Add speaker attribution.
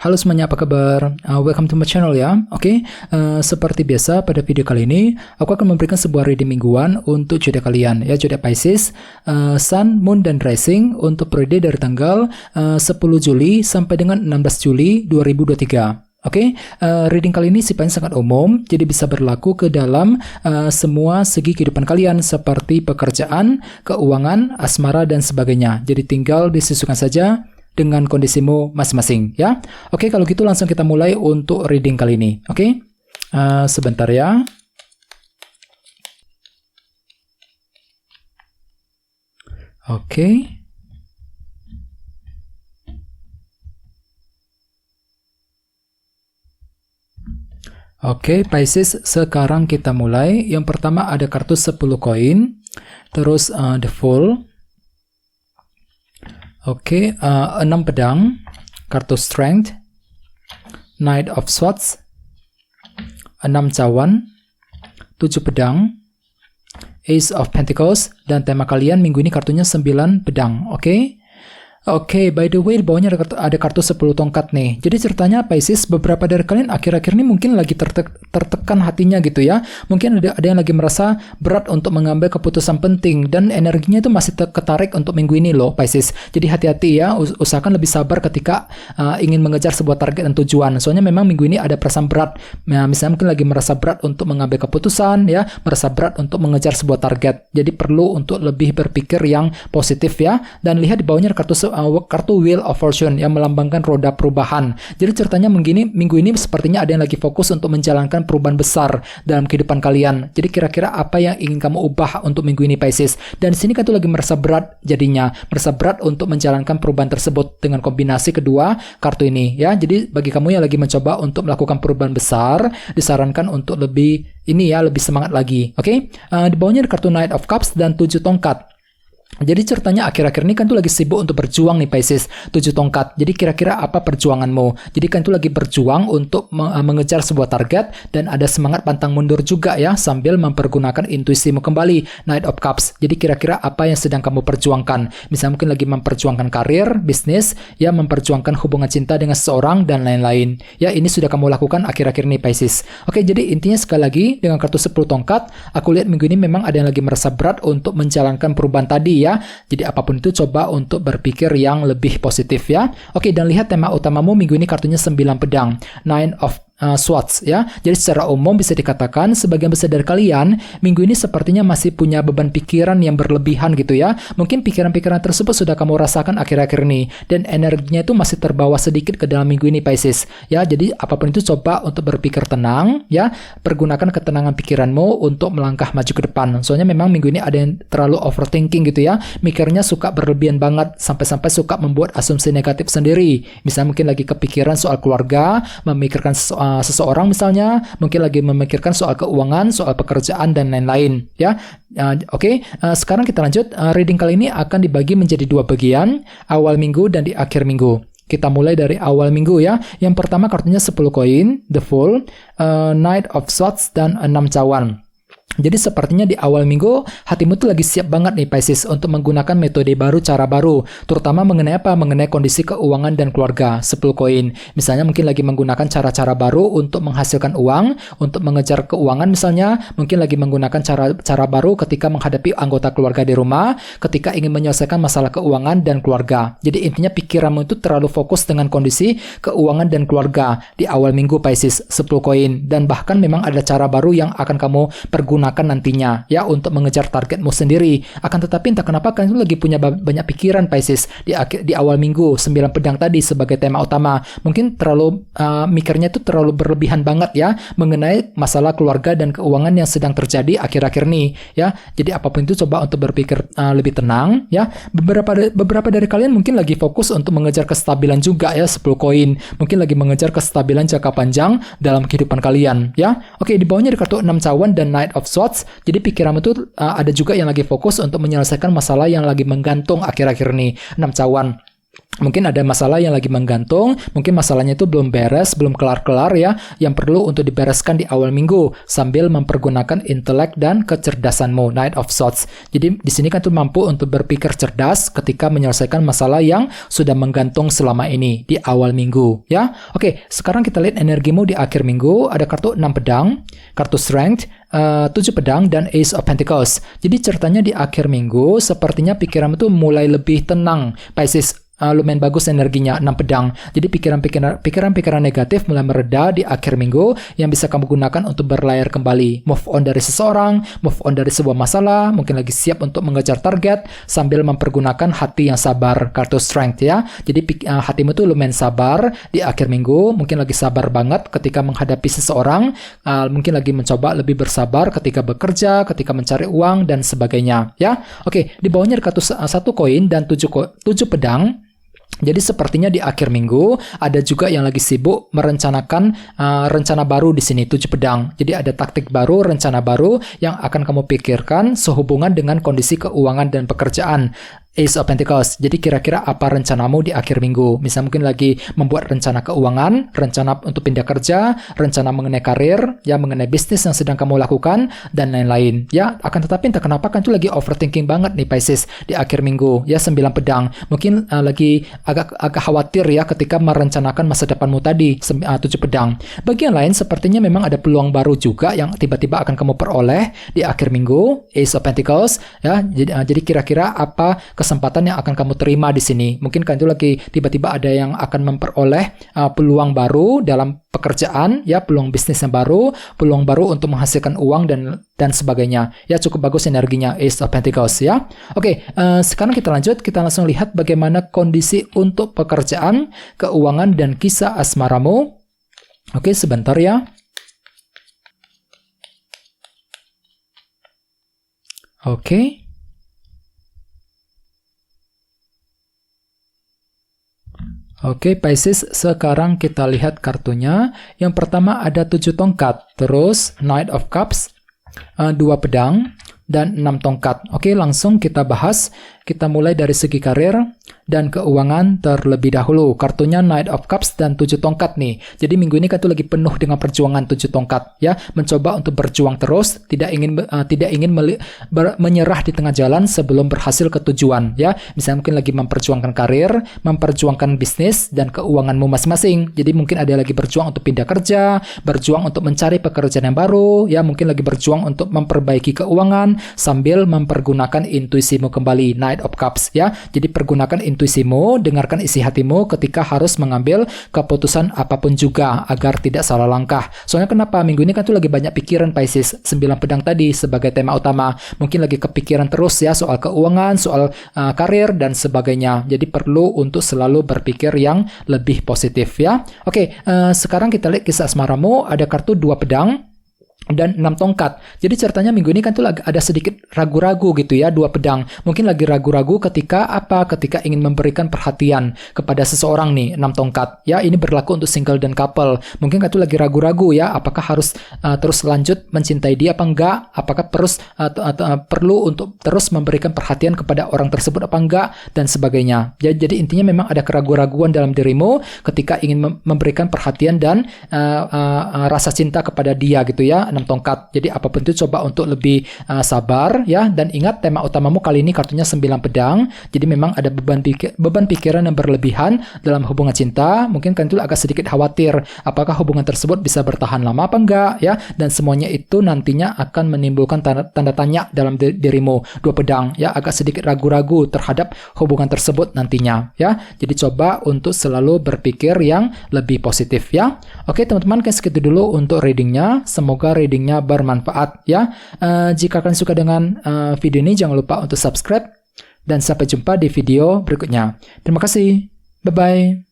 Speaker 1: Halo semuanya, apa kabar? Welcome to my channel ya. Oke, seperti biasa pada video kali ini aku akan memberikan sebuah reading mingguan untuk zodiak kalian ya, zodiak Pisces, Sun, Moon, dan Rising untuk periode dari tanggal 10 Juli sampai dengan 16 Juli 2023. Oke, reading kali ini sifatnya sangat umum, jadi bisa berlaku ke dalam semua segi kehidupan kalian seperti pekerjaan, keuangan, asmara, dan sebagainya. Jadi tinggal disesuaikan saja dengan kondisimu masing-masing ya. Oke, kalau gitu langsung kita mulai untuk reading kali ini. Oke, sebentar ya. Oke. Oke, Pisces, sekarang kita mulai. Yang pertama ada kartu 10 koin, terus The Fool. Oke, 6 pedang, kartu Strength, Knight of Swords, 6 cawan, 7 pedang, Ace of Pentacles, dan tema kalian minggu ini kartunya 9 pedang. Oke, by the way, di bawahnya ada kartu 10 tongkat nih. Jadi ceritanya Pisces, beberapa dari kalian akhir-akhir ini mungkin lagi tertekan hatinya gitu ya. Mungkin ada yang lagi merasa berat untuk mengambil keputusan penting dan energinya itu masih ketarik untuk minggu ini loh Pisces. Jadi hati-hati ya, usahakan lebih sabar ketika ingin mengejar sebuah target dan tujuan. Soalnya memang minggu ini ada perasaan berat. Misalnya mungkin lagi merasa berat untuk mengambil keputusan ya, merasa berat untuk mengejar sebuah target. Jadi perlu untuk lebih berpikir yang positif ya. Dan lihat di bawahnya ada kartu Wheel of Fortune yang melambangkan roda perubahan. Jadi ceritanya minggu ini sepertinya ada yang lagi fokus untuk menjalankan perubahan besar dalam kehidupan kalian. Jadi kira-kira apa yang ingin kamu ubah untuk minggu ini Pisces? Dan di sini kan tuh lagi merasa berat jadinya, merasa berat untuk menjalankan perubahan tersebut dengan kombinasi kedua kartu ini ya. Jadi bagi kamu yang lagi mencoba untuk melakukan perubahan besar, disarankan untuk lebih semangat lagi. Oke? Di bawahnya ada kartu Knight of Cups dan 7 tongkat. Jadi ceritanya akhir-akhir ini kan tuh lagi sibuk untuk berjuang nih Pisces, 7 tongkat. Jadi kira-kira apa perjuanganmu? Jadi kan tuh lagi berjuang untuk mengejar sebuah target dan ada semangat pantang mundur juga ya, sambil mempergunakan intuisimu kembali, Knight of Cups. Jadi kira-kira apa yang sedang kamu perjuangkan? Misalnya mungkin lagi memperjuangkan karir, bisnis, ya memperjuangkan hubungan cinta dengan seseorang dan lain-lain. Ya ini sudah kamu lakukan akhir-akhir ini Pisces. Oke, jadi intinya sekali lagi dengan kartu 10 tongkat, aku lihat minggu ini memang ada yang lagi merasa berat untuk menjalankan perubahan tadi ya. Jadi apapun itu coba untuk berpikir yang lebih positif ya. Oke, dan lihat tema utamamu minggu ini kartunya 9 pedang, Nine of Swords ya. Jadi secara umum bisa dikatakan sebagian besar dari kalian minggu ini sepertinya masih punya beban pikiran yang berlebihan gitu ya. Mungkin pikiran-pikiran tersebut sudah kamu rasakan akhir-akhir ini dan energinya itu masih terbawa sedikit ke dalam minggu ini Pisces ya. Jadi apapun itu coba untuk berpikir tenang ya. Pergunakan ketenangan pikiranmu untuk melangkah maju ke depan. Soalnya memang minggu ini ada yang terlalu overthinking gitu ya. Mikirnya suka berlebihan banget sampai-sampai suka membuat asumsi negatif sendiri. Misalnya mungkin lagi kepikiran soal keluarga, memikirkan seseorang misalnya, mungkin lagi memikirkan soal keuangan, soal pekerjaan, dan lain-lain ya. Oke, sekarang kita lanjut. Reading kali ini akan dibagi menjadi 2 bagian, awal minggu dan di akhir minggu. Kita mulai dari awal minggu ya. Yang pertama kartunya 10 koin, The Fool, Knight of Swords, dan 6 cawan. Jadi sepertinya di awal minggu hatimu tuh lagi siap banget nih Pisces untuk menggunakan metode baru, cara baru, terutama mengenai apa? Mengenai kondisi keuangan dan keluarga. 10 koin. Misalnya mungkin lagi menggunakan cara-cara baru untuk menghasilkan uang, untuk mengejar keuangan misalnya, mungkin lagi menggunakan cara baru ketika menghadapi anggota keluarga di rumah, ketika ingin menyelesaikan masalah keuangan dan keluarga. Jadi intinya pikiranmu itu terlalu fokus dengan kondisi keuangan dan keluarga di awal minggu Pisces, 10 koin. Dan bahkan memang ada cara baru yang akan kamu pergunakan nantinya ya untuk mengejar targetmu sendiri. Akan tetapi entah kenapa kalian itu lagi punya banyak pikiran Pisces di awal minggu. 9 pedang tadi sebagai tema utama. Mungkin terlalu mikirnya itu terlalu berlebihan banget ya mengenai masalah keluarga dan keuangan yang sedang terjadi akhir-akhir ini ya. Jadi apapun itu coba untuk berpikir lebih tenang ya. Beberapa dari kalian mungkin lagi fokus untuk mengejar kestabilan juga ya, 10 koin. Mungkin lagi mengejar kestabilan jangka panjang dalam kehidupan kalian ya. Oke, di bawahnya ada kartu 6 cawan dan Knight of Swords. Jadi pikiranmu tuh ada juga yang lagi fokus untuk menyelesaikan masalah yang lagi menggantung akhir-akhir ini, 6 cawan. Mungkin ada masalah yang lagi menggantung, mungkin masalahnya itu belum beres, belum kelar-kelar ya, yang perlu untuk dibereskan di awal minggu sambil mempergunakan intelek dan kecerdasanmu, Knight of Swords. Jadi di sini kan tuh mampu untuk berpikir cerdas ketika menyelesaikan masalah yang sudah menggantung selama ini di awal minggu ya. Oke, sekarang kita lihat energimu di akhir minggu. Ada kartu 6 pedang, kartu Strength, 7 pedang, dan Ace of Pentacles. Jadi ceritanya di akhir minggu sepertinya pikiranmu tuh mulai lebih tenang, Pisces. Lumayan bagus energinya 6 pedang. Jadi pikiran-pikiran negatif mulai mereda di akhir minggu yang bisa kamu gunakan untuk berlayar kembali. Move on dari seseorang, move on dari sebuah masalah, mungkin lagi siap untuk mengejar target sambil mempergunakan hati yang sabar, kartu Strength ya. Jadi hatimu tuh lumayan sabar di akhir minggu, mungkin lagi sabar banget ketika menghadapi seseorang, mungkin lagi mencoba lebih bersabar ketika bekerja, ketika mencari uang dan sebagainya ya. Oke, di bawahnya ada kartu 1 koin dan 7 pedang. Jadi sepertinya di akhir minggu ada juga yang lagi sibuk merencanakan rencana baru di sini, 7 pedang. Jadi ada taktik baru, rencana baru yang akan kamu pikirkan sehubungan dengan kondisi keuangan dan pekerjaan. Ace of Pentacles. Jadi kira-kira apa rencanamu di akhir minggu? Misal mungkin lagi membuat rencana keuangan, rencana untuk pindah kerja, rencana mengenai karir, ya mengenai bisnis yang sedang kamu lakukan, dan lain-lain. Ya, akan tetapi entah kenapa kan itu lagi overthinking banget nih Pisces di akhir minggu. Ya, 9 pedang. Mungkin lagi agak khawatir ya ketika merencanakan masa depanmu tadi, 7 pedang. Bagian lain sepertinya memang ada peluang baru juga yang tiba-tiba akan kamu peroleh di akhir minggu, Ace of Pentacles. Ya, jadi kira-kira apa kesempatan yang akan kamu terima di sini? Mungkin kan itu lagi tiba-tiba ada yang akan memperoleh peluang baru dalam pekerjaan, ya peluang bisnis yang baru, peluang baru untuk menghasilkan uang dan sebagainya. Ya cukup bagus energinya Ace of Pentacles ya. Oke, sekarang kita lanjut, kita langsung lihat bagaimana kondisi untuk pekerjaan, keuangan dan kisah asmaramu. Oke, sebentar ya. Oke. Oke, Pisces, sekarang kita lihat kartunya. Yang pertama ada 7 tongkat, terus Knight of Cups, 2 pedang, dan 6 tongkat. Oke, langsung kita bahas. Kita mulai dari segi karir dan keuangan terlebih dahulu. Kartunya Knight of Cups dan 7 tongkat nih. Jadi minggu ini kan tuh lagi penuh dengan perjuangan 7 tongkat ya, mencoba untuk berjuang terus, tidak ingin menyerah di tengah jalan sebelum berhasil ke tujuan ya. Misalnya mungkin lagi memperjuangkan karir, memperjuangkan bisnis dan keuanganmu masing-masing. Jadi mungkin ada lagi berjuang untuk pindah kerja, berjuang untuk mencari pekerjaan yang baru ya, mungkin lagi berjuang untuk memperbaiki keuangan sambil mempergunakan intuisimu kembali, Knight of Cups ya. Jadi pergunakan intuisimu, dengarkan isi hatimu ketika harus mengambil keputusan apapun juga agar tidak salah langkah. Soalnya kenapa? Minggu ini kan tuh lagi banyak pikiran Pisces, 9 pedang tadi sebagai tema utama. Mungkin lagi kepikiran terus ya soal keuangan, soal karir dan sebagainya. Jadi perlu untuk selalu berpikir yang lebih positif ya. Oke, sekarang kita lihat kisah asmaramu. Ada kartu 2 pedang dan 6 tongkat. Jadi ceritanya minggu ini kan tuh ada sedikit ragu-ragu gitu ya, 2 pedang. Mungkin lagi ragu-ragu ketika ingin memberikan perhatian kepada seseorang nih, 6 tongkat. Ya, ini berlaku untuk single dan couple. Mungkin kan tuh lagi ragu-ragu ya, apakah harus terus lanjut mencintai dia apa enggak? Apakah perlu untuk terus memberikan perhatian kepada orang tersebut apa enggak? Dan sebagainya. Jadi intinya memang ada keraguan-raguan dalam dirimu ketika ingin memberikan perhatian dan rasa cinta kepada dia gitu ya. 6 tongkat. Jadi apapun itu coba untuk lebih sabar ya, dan ingat tema utamamu kali ini kartunya 9 pedang. Jadi memang ada beban pikiran yang berlebihan dalam hubungan cinta. Mungkin kan itu agak sedikit khawatir apakah hubungan tersebut bisa bertahan lama apa enggak ya, dan semuanya itu nantinya akan menimbulkan tanda tanya dalam dirimu. 2 pedang ya, agak sedikit ragu-ragu terhadap hubungan tersebut nantinya ya. Jadi coba untuk selalu berpikir yang lebih positif ya. Oke teman-teman, segitu dulu untuk readingnya. Semoga readingnya bermanfaat ya. Jika kalian suka dengan video ini, jangan lupa untuk subscribe dan sampai jumpa di video berikutnya. Terima kasih. Bye-bye.